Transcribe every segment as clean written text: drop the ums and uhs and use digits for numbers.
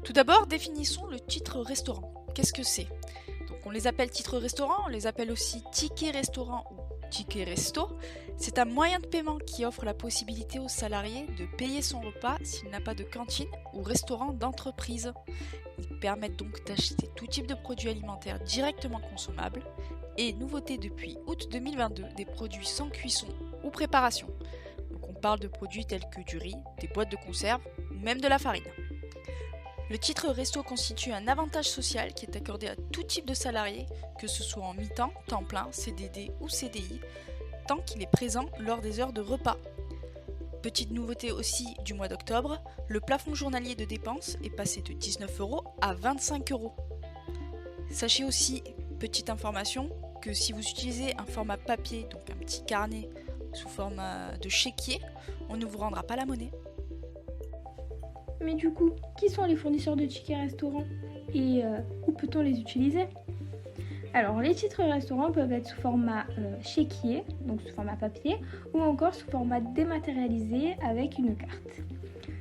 Tout d'abord, définissons le titre restaurant. Qu'est-ce que c'est? Donc, on les appelle titres restaurant, on les appelle aussi tickets restaurant ou tickets resto. C'est un moyen de paiement qui offre la possibilité aux salariés de payer son repas s'il n'a pas de cantine ou restaurant d'entreprise. Ils permettent donc d'acheter tout type de produits alimentaires directement consommables et, nouveauté depuis août 2022, des produits sans cuisson ou préparation. Donc on parle de produits tels que du riz, des boîtes de conserve ou même de la farine. Le titre resto constitue un avantage social qui est accordé à tout type de salarié, que ce soit en mi-temps, temps plein, CDD ou CDI, tant qu'il est présent lors des heures de repas. Petite nouveauté aussi du mois d'octobre, le plafond journalier de dépenses est passé de 19 € à 25 €. Sachez aussi, petite information, que si vous utilisez un format papier, donc un petit carnet sous format de chéquier, on ne vous rendra pas la monnaie. Mais du coup, qui sont les fournisseurs de tickets restaurants et où peut-on les utiliser? Alors, les titres restaurants peuvent être sous format chéquier, donc sous format papier, ou encore sous format dématérialisé avec une carte.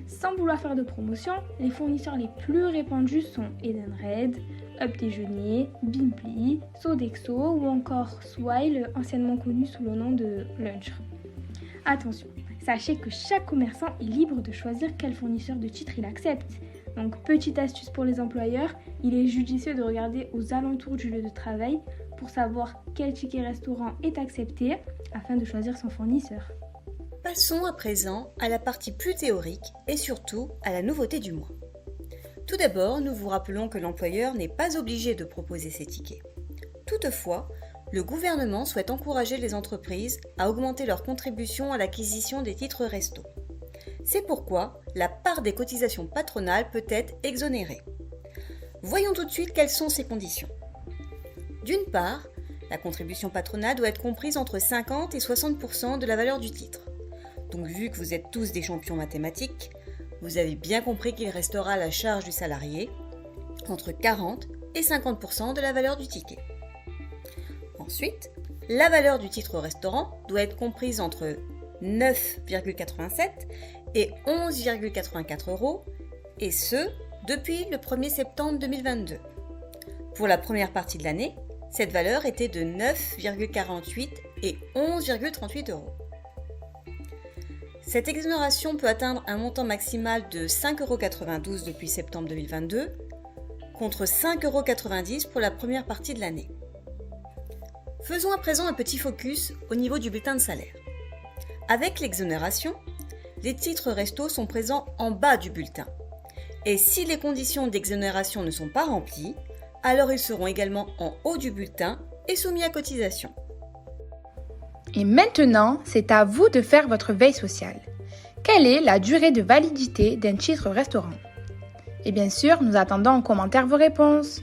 Sans vouloir faire de promotion, les fournisseurs les plus répandus sont Edenred, Up Déjeuner, Bimpli, Sodexo ou encore Swile, anciennement connu sous le nom de Lunch. Attention, sachez que chaque commerçant est libre de choisir quel fournisseur de titres il accepte. Donc, petite astuce pour les employeurs, il est judicieux de regarder aux alentours du lieu de travail pour savoir quel ticket restaurant est accepté afin de choisir son fournisseur. Passons à présent à la partie plus théorique et surtout à la nouveauté du mois. Tout d'abord, nous vous rappelons que l'employeur n'est pas obligé de proposer ces tickets. Toutefois, le gouvernement souhaite encourager les entreprises à augmenter leur contribution à l'acquisition des titres resto. C'est pourquoi la part des cotisations patronales peut être exonérée. Voyons tout de suite quelles sont ces conditions. D'une part, la contribution patronale doit être comprise entre 50 et 60% de la valeur du titre. Donc vu que vous êtes tous des champions mathématiques, vous avez bien compris qu'il restera à la charge du salarié entre 40 et 50% de la valeur du ticket. Ensuite, la valeur du titre restaurant doit être comprise entre 9,87 et 11,84 €, et ce, depuis le 1er septembre 2022. Pour la première partie de l'année, cette valeur était de 9,48 et 11,38 €. Cette exonération peut atteindre un montant maximal de 5,92 € depuis septembre 2022, contre 5,90 € pour la première partie de l'année. Faisons à présent un petit focus au niveau du bulletin de salaire. Avec l'exonération, les titres resto sont présents en bas du bulletin. Et si les conditions d'exonération ne sont pas remplies, alors ils seront également en haut du bulletin et soumis à cotisation. Et maintenant, c'est à vous de faire votre veille sociale. Quelle est la durée de validité d'un titre restaurant? Et bien sûr, nous attendons en commentaire vos réponses.